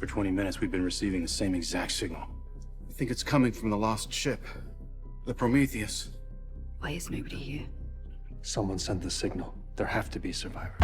For 20 minutes, we've been receiving the same exact signal. I think it's coming from the lost ship, the Prometheus. Why is nobody here? Someone sent the signal. There have to be survivors.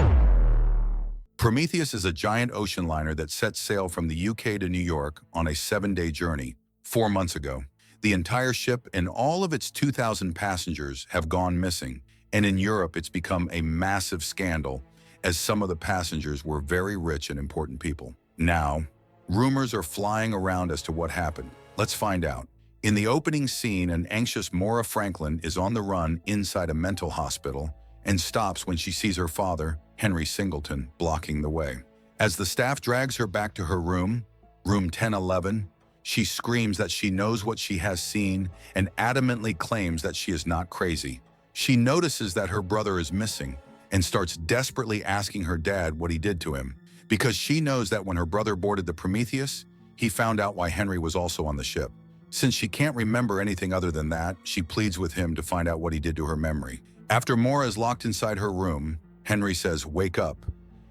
Prometheus is a giant ocean liner that set sail from the UK to New York on a 7-day journey 4 months ago. The entire ship and all of its 2,000 passengers have gone missing, and in Europe it's become a massive scandal as some of the passengers were very rich and important people. Now, rumors are flying around as to what happened. Let's find out. In the opening scene, an anxious Maura Franklin is on the run inside a mental hospital and stops when she sees her father, Henry Singleton, blocking the way. As the staff drags her back to her room 1011, she screams that she knows what she has seen and adamantly claims that she is not crazy. She notices that her brother is missing and starts desperately asking her dad what he did to him, because she knows that when her brother boarded the Prometheus, he found out why Henry was also on the ship. Since she can't remember anything other than that, she pleads with him to find out what he did to her memory. After Maura is locked inside her room, Henry says, "Wake up,"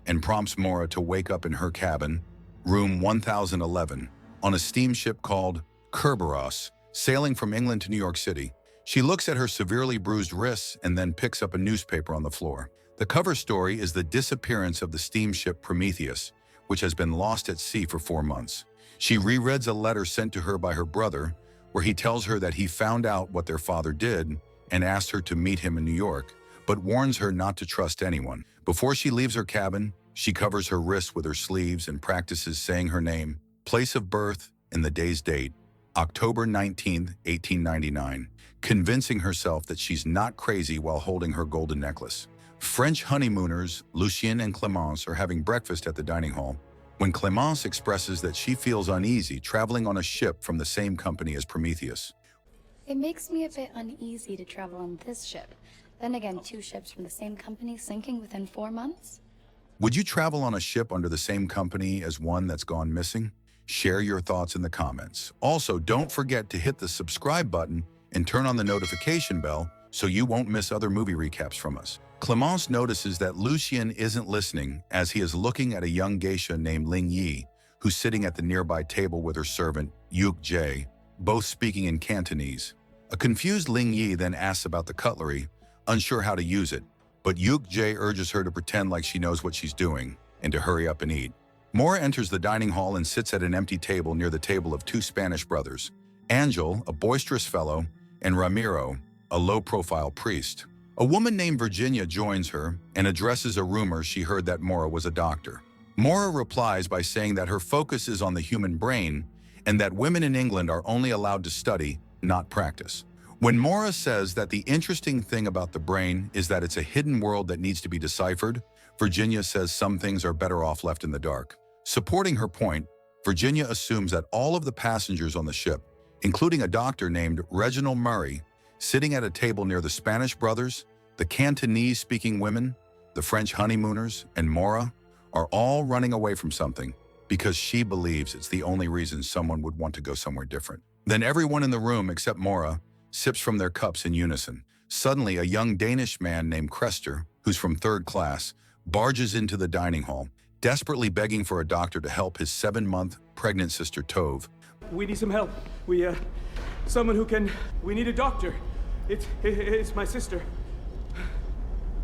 and prompts Maura to wake up in her cabin, room 1011, on a steamship called Kerberos, sailing from England to New York City. She looks at her severely bruised wrists and then picks up a newspaper on the floor. The cover story is the disappearance of the steamship Prometheus, which has been lost at sea for 4 months. She rereads a letter sent to her by her brother, where he tells her that he found out what their father did and asked her to meet him in New York, but warns her not to trust anyone. Before she leaves her cabin, she covers her wrists with her sleeves and practices saying her name, place of birth, and the day's date, October 19th, 1899, convincing herself that she's not crazy while holding her golden necklace. French honeymooners, Lucien and Clémence, are having breakfast at the dining hall when Clémence expresses that she feels uneasy traveling on a ship from the same company as Prometheus. It makes me a bit uneasy to travel on this ship. Then again, 2 ships from the same company sinking within 4 months? Would you travel on a ship under the same company as one that's gone missing? Share your thoughts in the comments. Also, don't forget to hit the subscribe button and turn on the notification bell so you won't miss other movie recaps from us. Clémence notices that Lucien isn't listening as he is looking at a young geisha named Ling Yi, who's sitting at the nearby table with her servant, Yuk Jae, both speaking in Cantonese. A confused Ling Yi then asks about the cutlery, unsure how to use it, but Yuk Jae urges her to pretend like she knows what she's doing and to hurry up and eat. Maura enters the dining hall and sits at an empty table near the table of 2 Spanish brothers, Angel, a boisterous fellow, and Ramiro, a low-profile priest. A woman named Virginia joins her and addresses a rumor she heard that Maura was a doctor. Maura replies by saying that her focus is on the human brain and that women in England are only allowed to study, not practice. When Maura says that the interesting thing about the brain is that it's a hidden world that needs to be deciphered, Virginia says some things are better off left in the dark. Supporting her point, Virginia assumes that all of the passengers on the ship, including a doctor named Reginald Murray, sitting at a table near the Spanish brothers, the Cantonese-speaking women, the French honeymooners, and Maura, are all running away from something because she believes it's the only reason someone would want to go somewhere different. Then everyone in the room except Maura sips from their cups in unison. Suddenly, a young Danish man named Krester, who's from 3rd class, barges into the dining hall, desperately begging for a doctor to help his 7-month pregnant sister Tove. We need some help. We need a doctor. It's my sister.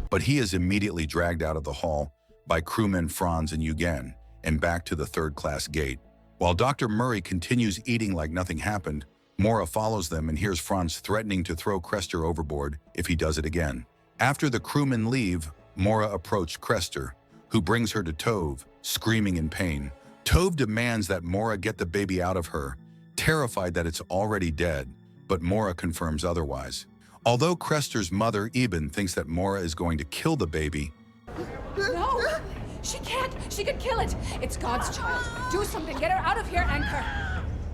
But he is immediately dragged out of the hall by crewmen Franz and Eugen and back to the 3rd class gate. While Dr. Murray continues eating like nothing happened, Maura follows them and hears Franz threatening to throw Krester overboard if he does it again. After the crewmen leave, Maura approached Krester, who brings her to Tove, screaming in pain. Tove demands that Maura get the baby out of her, terrified that it's already dead, but Maura confirms otherwise. Although Krester's mother, Eben, thinks that Maura is going to kill the baby, No! She can't! She could kill it! It's God's child. Do something! Get her out of here, Anchor!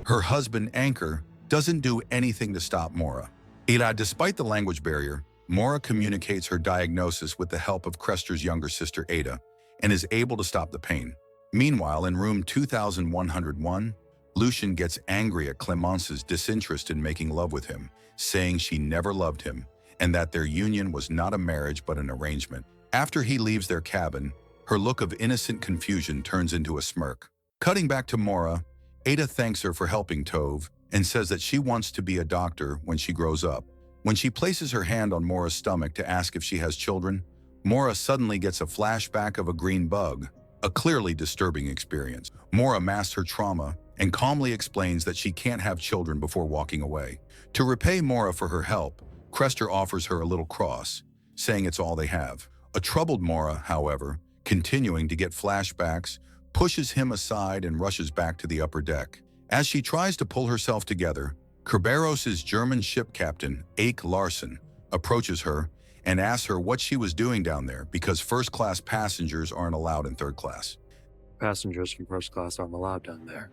her husband, Anchor, doesn't do anything to stop Maura. Despite the language barrier, Maura communicates her diagnosis with the help of Krester's younger sister, Ada, and is able to stop the pain. Meanwhile, in room 2101, Lucien gets angry at Clémence's disinterest in making love with him, saying she never loved him and that their union was not a marriage but an arrangement. After he leaves their cabin, her look of innocent confusion turns into a smirk. Cutting back to Mora, Ada thanks her for helping Tove and says that she wants to be a doctor when she grows up. When she places her hand on Mora's stomach to ask if she has children, Mora suddenly gets a flashback of a green bug, a clearly disturbing experience. Mora masks her trauma and calmly explains that she can't have children before walking away. To repay Mora for her help, Crester offers her a little cross, saying it's all they have. A troubled Mora, however, continuing to get flashbacks, pushes him aside and rushes back to the upper deck. As she tries to pull herself together, Kerberos' German ship captain, Ake Larson, approaches her and asks her what she was doing down there because first-class passengers aren't allowed in third class. Passengers from first class aren't allowed down there.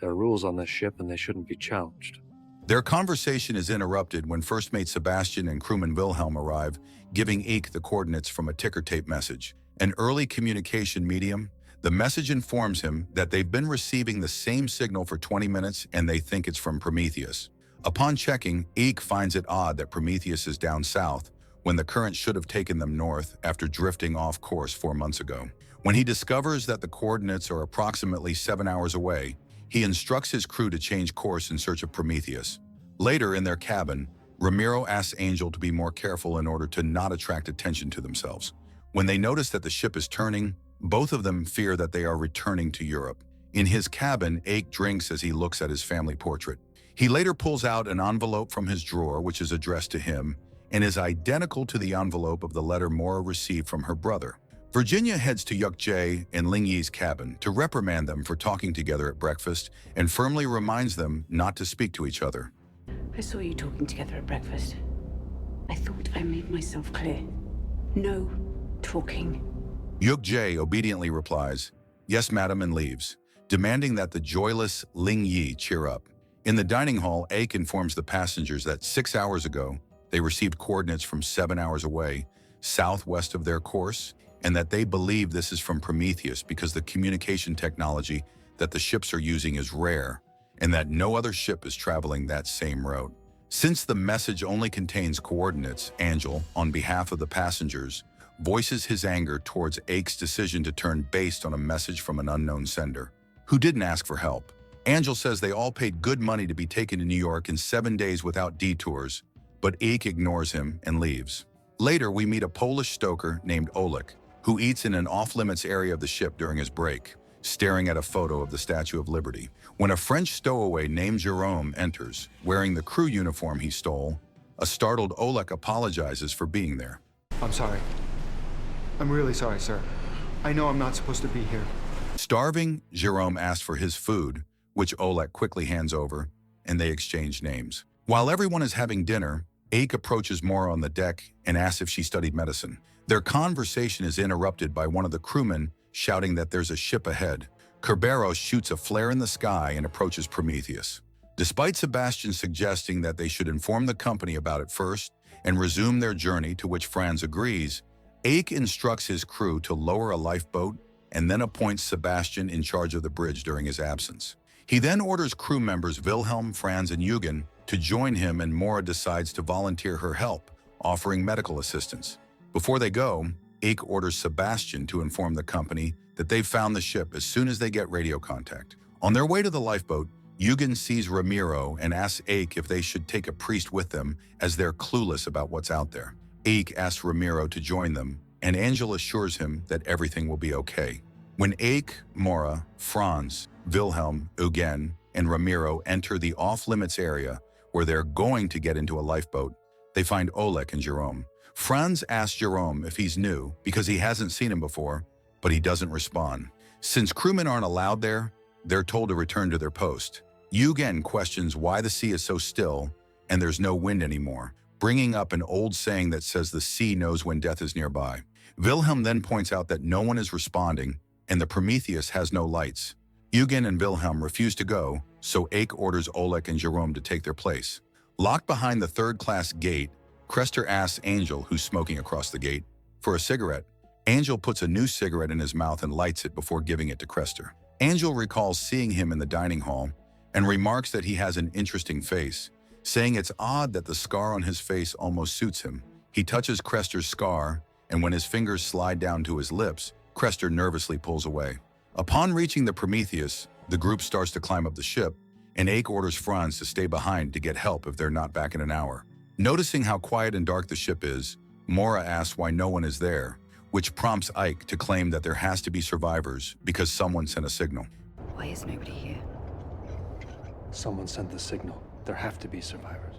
There are rules on this ship and they shouldn't be challenged. Their conversation is interrupted when first mate Sebastian and crewman Wilhelm arrive, giving Ake the coordinates from a ticker tape message. An early communication medium, the message informs him that they've been receiving the same signal for 20 minutes and they think it's from Prometheus. Upon checking, Ake finds it odd that Prometheus is down south when the current should have taken them north after drifting off course 4 months ago. When he discovers that the coordinates are approximately 7 hours away, he instructs his crew to change course in search of Prometheus. Later in their cabin, Ramiro asks Angel to be more careful in order to not attract attention to themselves. When they notice that the ship is turning, both of them fear that they are returning to Europe. In his cabin, Ake drinks as he looks at his family portrait. He later pulls out an envelope from his drawer which is addressed to him and is identical to the envelope of the letter Mora received from her brother. Virginia heads to Yuk Jae and Ling Yi's cabin to reprimand them for talking together at breakfast and firmly reminds them not to speak to each other. I saw you talking together at breakfast. I thought I made myself clear. No talking. Yuk Jae obediently replies, "Yes, madam," and leaves, demanding that the joyless Ling Yi cheer up. In the dining hall, Ake informs the passengers that 6 hours ago, they received coordinates from 7 hours away, southwest of their course, and that they believe this is from Prometheus because the communication technology that the ships are using is rare, and that no other ship is traveling that same route. Since the message only contains coordinates, Angel, on behalf of the passengers, voices his anger towards Ake's decision to turn based on a message from an unknown sender, who didn't ask for help. Angel says they all paid good money to be taken to New York in 7 days without detours, but Ake ignores him and leaves. Later, we meet a Polish stoker named Oleg, who eats in an off-limits area of the ship during his break, staring at a photo of the Statue of Liberty. When a French stowaway named Jerome enters, wearing the crew uniform he stole, a startled Oleg apologizes for being there. I'm sorry. I'm really sorry, sir. I know I'm not supposed to be here. Starving, Jerome asks for his food, which Oleg quickly hands over, and they exchange names. While everyone is having dinner, Ake approaches Mora on the deck and asks if she studied medicine. Their conversation is interrupted by one of the crewmen shouting that there's a ship ahead. Kerberos shoots a flare in the sky and approaches Prometheus. Despite Sebastian suggesting that they should inform the company about it first and resume their journey, to which Franz agrees, Ake instructs his crew to lower a lifeboat and then appoints Sebastian in charge of the bridge during his absence. He then orders crew members Wilhelm, Franz, and Eugen to join him, and Mora decides to volunteer her help, offering medical assistance. Before they go, Ake orders Sebastian to inform the company that they've found the ship as soon as they get radio contact. On their way to the lifeboat, Eugen sees Ramiro and asks Ake if they should take a priest with them as they're clueless about what's out there. Ake asks Ramiro to join them, and Angel assures him that everything will be okay. When Ake, Mora, Franz, Wilhelm, Eugen, and Ramiro enter the off-limits area where they're going to get into a lifeboat, they find Oleg and Jerome. Franz asks Jerome if he's new because he hasn't seen him before, but he doesn't respond. Since crewmen aren't allowed there, they're told to return to their post. Eugen questions why the sea is so still and there's no wind anymore, bringing up an old saying that says the sea knows when death is nearby. Wilhelm then points out that no one is responding and the Prometheus has no lights. Eugen and Wilhelm refuse to go, so Ake orders Oleg and Jerome to take their place. Locked behind the third-class gate, Crester asks Angel, who's smoking across the gate, for a cigarette. Angel puts a new cigarette in his mouth and lights it before giving it to Crester. Angel recalls seeing him in the dining hall and remarks that he has an interesting face, saying it's odd that the scar on his face almost suits him. He touches Crester's scar, and when his fingers slide down to his lips, Crester nervously pulls away. Upon reaching the Prometheus, the group starts to climb up the ship, and Ake orders Franz to stay behind to get help if they're not back in an hour. Noticing how quiet and dark the ship is, Mora asks why no one is there, which prompts Ike to claim that there has to be survivors because someone sent a signal. Why is nobody here? Someone sent the signal. There have to be survivors.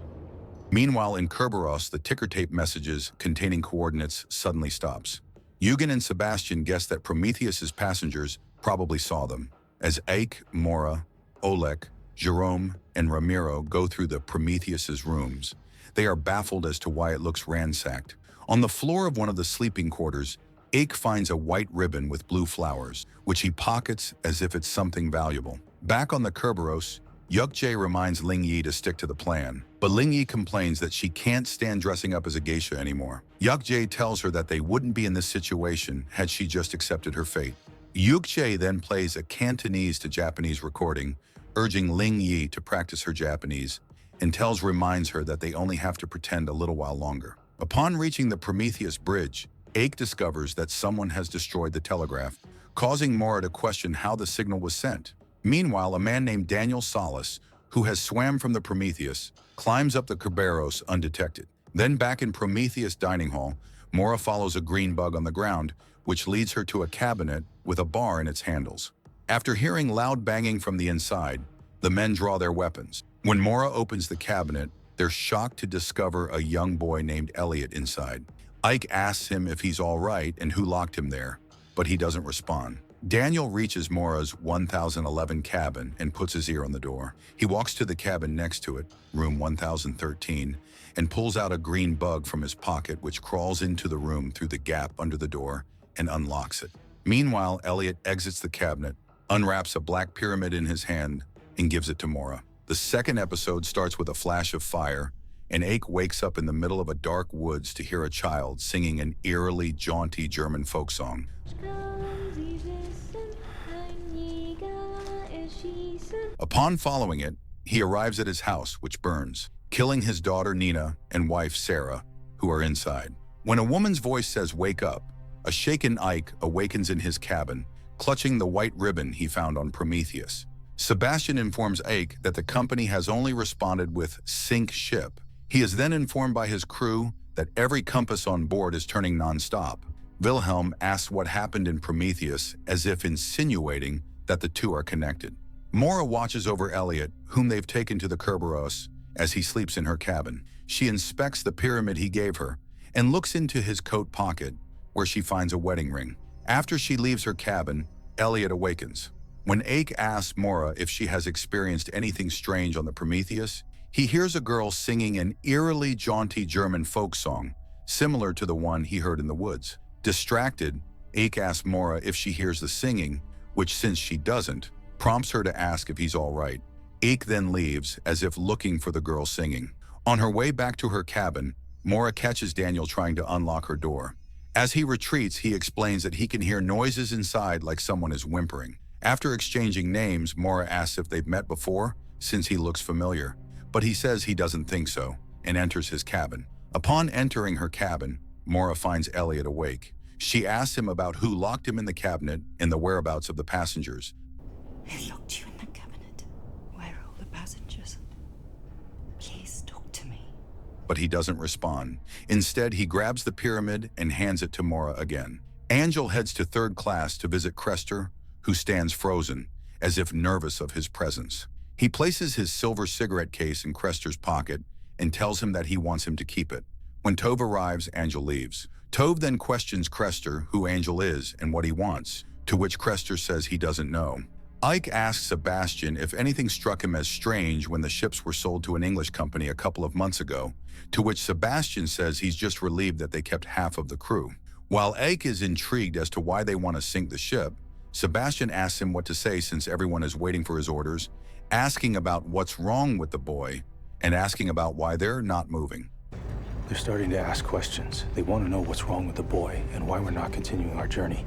Meanwhile, in Kerberos, the ticker tape messages containing coordinates suddenly stops. Eugen and Sebastian guess that Prometheus's passengers probably saw them. As Ike, Mora, Oleg, Jerome, and Ramiro go through the Prometheus's rooms, they are baffled as to why it looks ransacked. On the floor of one of the sleeping quarters, Ike finds a white ribbon with blue flowers, which he pockets as if it's something valuable. Back on the Kerberos, Yuk-jae reminds Ling Yi to stick to the plan, but Ling Yi complains that she can't stand dressing up as a geisha anymore. Yuk-jae tells her that they wouldn't be in this situation had she just accepted her fate. Yuk-jae then plays a Cantonese to Japanese recording, urging Ling Yi to practice her Japanese, and reminds her that they only have to pretend a little while longer. Upon reaching the Prometheus bridge, Ake discovers that someone has destroyed the telegraph, causing Mora to question how the signal was sent. Meanwhile, a man named Daniel Salas, who has swam from the Prometheus, climbs up the Kerberos undetected. Then back in Prometheus dining hall, Mora follows a green bug on the ground, which leads her to a cabinet with a bar in its handles. After hearing loud banging from the inside, the men draw their weapons. When Mora opens the cabinet, they're shocked to discover a young boy named Elliot inside. Ike asks him if he's all right and who locked him there, but he doesn't respond. Daniel reaches Mora's 1011 cabin and puts his ear on the door. He walks to the cabin next to it, room 1013, and pulls out a green bug from his pocket, which crawls into the room through the gap under the door and unlocks it. Meanwhile, Elliot exits the cabinet, unwraps a black pyramid in his hand, and gives it to Mora. The second episode starts with a flash of fire, and Ake wakes up in the middle of a dark woods to hear a child singing an eerily jaunty German folk song. Upon following it, he arrives at his house, which burns, killing his daughter Nina and wife Sarah, who are inside. When a woman's voice says, "Wake up," a shaken Ike awakens in his cabin, clutching the white ribbon he found on Prometheus. Sebastian informs Ake that the company has only responded with "sink ship." He is then informed by his crew that every compass on board is turning non-stop. Wilhelm asks what happened in Prometheus, as if insinuating that the two are connected. Mora watches over Elliot, whom they've taken to the Kerberos, as he sleeps in her cabin. She inspects the pyramid he gave her and looks into his coat pocket, where she finds a wedding ring. After she leaves her cabin, Elliot awakens. When Ake asks Mora if she has experienced anything strange on the Prometheus, he hears a girl singing an eerily jaunty German folk song, similar to the one he heard in the woods. Distracted, Ake asks Mora if she hears the singing, which, since she doesn't, prompts her to ask if he's all right. Ake then leaves, as if looking for the girl singing. On her way back to her cabin, Mora catches Daniel trying to unlock her door. As he retreats, he explains that he can hear noises inside like someone is whimpering. After exchanging names, Mora asks if they've met before, since he looks familiar, but he says he doesn't think so, and enters his cabin. Upon entering her cabin, Mora finds Elliot awake. She asks him about who locked him in the cabinet and the whereabouts of the passengers. Who locked you in the cabinet? Where are all the passengers? Please talk to me. But he doesn't respond. Instead, he grabs the pyramid and hands it to Mora again. Angel heads to third class to visit Crester, who stands frozen, as if nervous of his presence. He places his silver cigarette case in Crester's pocket and tells him that he wants him to keep it. When Tove arrives, Angel leaves. Tove then questions Crester who Angel is and what he wants, to which Crester says he doesn't know. Ike asks Sebastian if anything struck him as strange when the ships were sold to an English company a couple of months ago, to which Sebastian says he's just relieved that they kept half of the crew. While Ike is intrigued as to why they want to sink the ship, Sebastian asks him what to say since everyone is waiting for his orders, asking about what's wrong with the boy, and asking about why they're not moving. They're starting to ask questions. They want to know what's wrong with the boy and why we're not continuing our journey.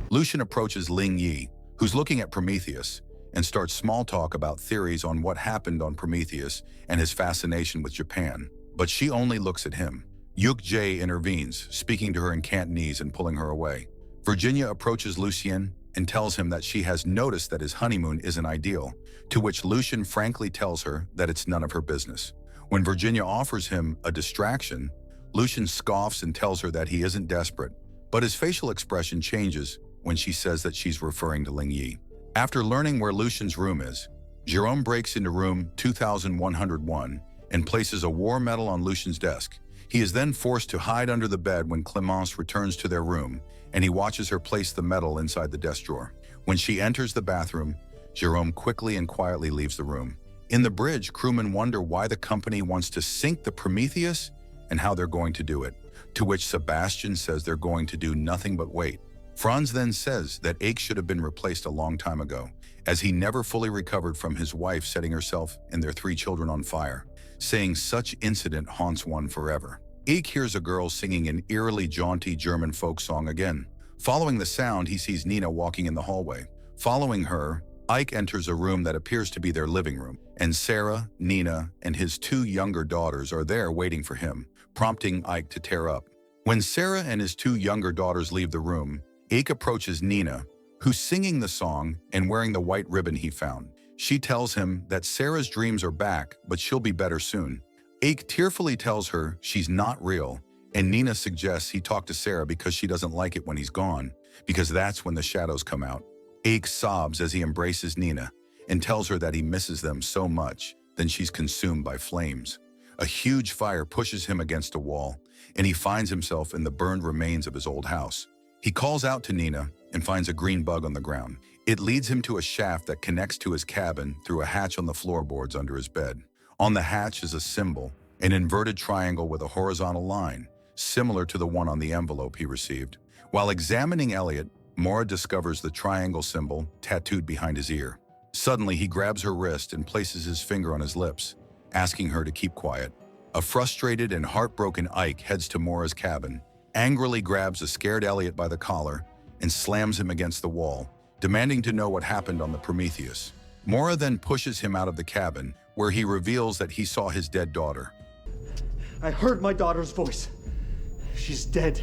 Lucian approaches Ling Yi, who's looking at Prometheus, and starts small talk about theories on what happened on Prometheus and his fascination with Japan. But she only looks at him. Yuk-jae intervenes, speaking to her in Cantonese and pulling her away. Virginia approaches Lucien and tells him that she has noticed that his honeymoon isn't ideal, to which Lucian frankly tells her that it's none of her business. When Virginia offers him a distraction, Lucian scoffs and tells her that he isn't desperate, but his facial expression changes when she says that she's referring to Ling Yi. After learning where Lucian's room is, Jerome breaks into room 2101 and places a war medal on Lucian's desk. He is then forced to hide under the bed when Clemence returns to their room, and he watches her place the medal inside the desk drawer. When she enters the bathroom, Jerome quickly and quietly leaves the room. In the bridge, crewmen wonder why the company wants to sink the Prometheus and how they're going to do it, to which Sebastian says they're going to do nothing but wait. Franz then says that Ake should have been replaced a long time ago, as he never fully recovered from his wife setting herself and their 3 children on fire, saying such incident haunts one forever. Ake hears a girl singing an eerily jaunty German folk song again. Following the sound, he sees Nina walking in the hallway. Following her, Ike enters a room that appears to be their living room, and Sarah, Nina, and his 2 younger daughters are there waiting for him, prompting Ike to tear up. When Sarah and his 2 younger daughters leave the room, Ike approaches Nina, who's singing the song and wearing the white ribbon he found. She tells him that Sarah's dreams are back, but she'll be better soon. Ake tearfully tells her she's not real, and Nina suggests he talk to Sarah because she doesn't like it when he's gone, because that's when the shadows come out. Ake sobs as he embraces Nina and tells her that he misses them so much, then she's consumed by flames. A huge fire pushes him against a wall, and he finds himself in the burned remains of his old house. He calls out to Nina and finds a green bug on the ground. It leads him to a shaft that connects to his cabin through a hatch on the floorboards under his bed. On the hatch is a symbol, an inverted triangle with a horizontal line, similar to the one on the envelope he received. While examining Elliot, Mora discovers the triangle symbol tattooed behind his ear. Suddenly, he grabs her wrist and places his finger on his lips, asking her to keep quiet. A frustrated and heartbroken Ike heads to Mora's cabin, angrily grabs a scared Elliot by the collar, and slams him against the wall, demanding to know what happened on the Prometheus. Mora then pushes him out of the cabin, where he reveals that he saw his dead daughter. I heard my daughter's voice. She's dead.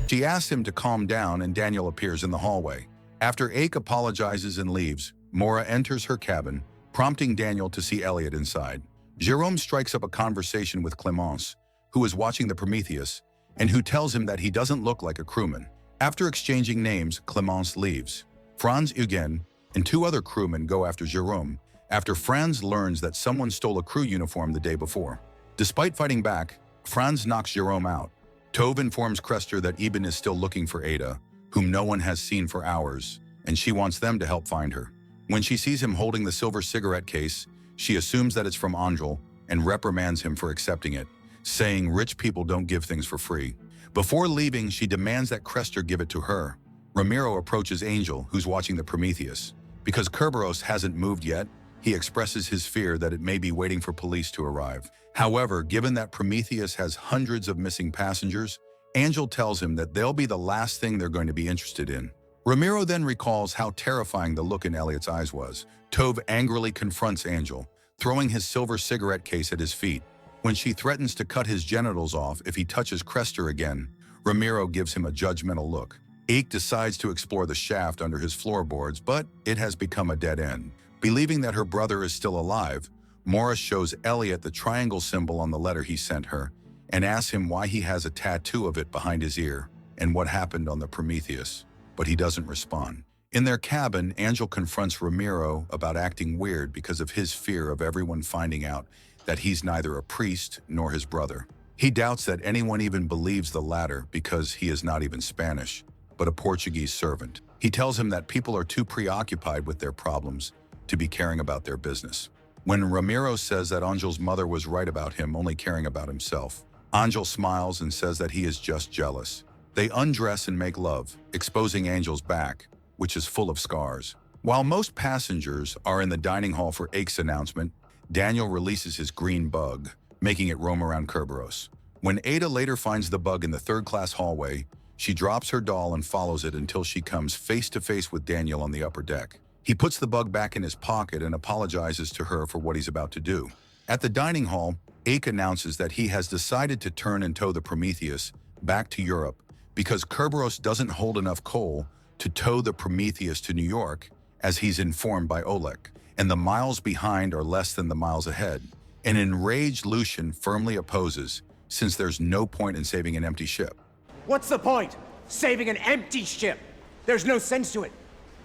She asks him to calm down, and Daniel appears in the hallway. After Ake apologizes and leaves, Mora enters her cabin, prompting Daniel to see Elliot inside. Jerome strikes up a conversation with Clemence, who is watching the Prometheus, and who tells him that he doesn't look like a crewman. After exchanging names, Clemence leaves. Franz Eugen and 2 other crewmen go after Jerome, after Franz learns that someone stole a crew uniform the day before. Despite fighting back, Franz knocks Jerome out. Tove informs Crester that Eben is still looking for Ada, whom no one has seen for hours, and she wants them to help find her. When she sees him holding the silver cigarette case, she assumes that it's from Angel and reprimands him for accepting it, saying rich people don't give things for free. Before leaving, she demands that Crester give it to her. Ramiro approaches Angel, who's watching the Prometheus. Because Kerberos hasn't moved yet, he expresses his fear that it may be waiting for police to arrive. However, given that Prometheus has hundreds of missing passengers, Angel tells him that they'll be the last thing they're going to be interested in. Ramiro then recalls how terrifying the look in Elliot's eyes was. Tove angrily confronts Angel, throwing his silver cigarette case at his feet. When she threatens to cut his genitals off if he touches Crester again, Ramiro gives him a judgmental look. Ake decides to explore the shaft under his floorboards, but it has become a dead end. Believing that her brother is still alive, Morris shows Elliot the triangle symbol on the letter he sent her and asks him why he has a tattoo of it behind his ear and what happened on the Prometheus, but he doesn't respond. In their cabin, Angel confronts Ramiro about acting weird because of his fear of everyone finding out that he's neither a priest nor his brother. He doubts that anyone even believes the latter because he is not even Spanish, but a Portuguese servant. He tells him that people are too preoccupied with their problems to be caring about their business. When Ramiro says that Angel's mother was right about him only caring about himself, Angel smiles and says that he is just jealous. They undress and make love, exposing Angel's back, which is full of scars. While most passengers are in the dining hall for Ake's announcement, Daniel releases his green bug, making it roam around Kerberos. When Ada later finds the bug in the third-class hallway, she drops her doll and follows it until she comes face-to-face with Daniel on the upper deck. He puts the bug back in his pocket and apologizes to her for what he's about to do. At the dining hall, Ake announces that he has decided to turn and tow the Prometheus back to Europe because Kerberos doesn't hold enough coal to tow the Prometheus to New York, as he's informed by Oleg, and the miles behind are less than the miles ahead. An enraged Lucian firmly opposes, since there's no point in saving an empty ship. What's the point? Saving an empty ship! There's no sense to it.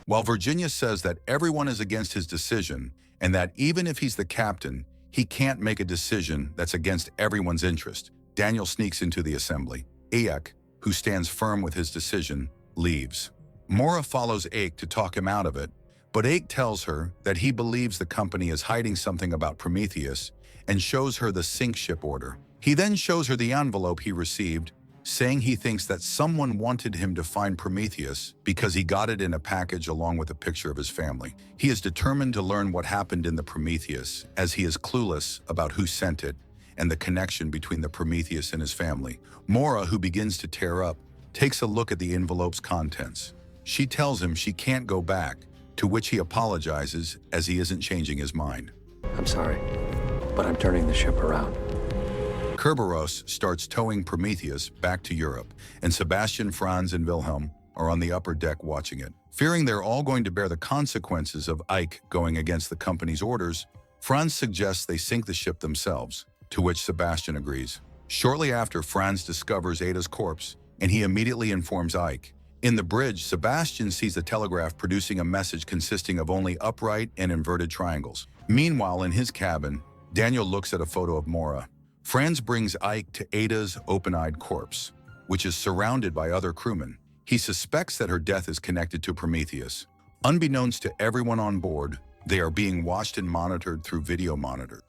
While Virginia says that everyone is against his decision, and that even if he's the captain, he can't make a decision that's against everyone's interest, Daniel sneaks into the assembly. Aek, who stands firm with his decision, leaves. Mora follows Aek to talk him out of it, but Aek tells her that he believes the company is hiding something about Prometheus and shows her the sink ship order. He then shows her the envelope he received, saying he thinks that someone wanted him to find Prometheus because he got it in a package along with a picture of his family. He is determined to learn what happened in the Prometheus, as he is clueless about who sent it and the connection between the Prometheus and his family. Mora, who begins to tear up, takes a look at the envelope's contents. She tells him she can't go back, to which he apologizes as he isn't changing his mind. I'm sorry, but I'm turning the ship around. Kerberos starts towing Prometheus back to Europe, and Sebastian, Franz, and Wilhelm are on the upper deck watching it. Fearing they're all going to bear the consequences of Ike going against the company's orders, Franz suggests they sink the ship themselves, to which Sebastian agrees. Shortly after, Franz discovers Ada's corpse, and he immediately informs Ike. In the bridge, Sebastian sees a telegraph producing a message consisting of only upright and inverted triangles. Meanwhile, in his cabin, Daniel looks at a photo of Mora. Franz brings Ike to Ada's open-eyed corpse, which is surrounded by other crewmen. He suspects that her death is connected to Prometheus. Unbeknownst to everyone on board, they are being watched and monitored through video monitors.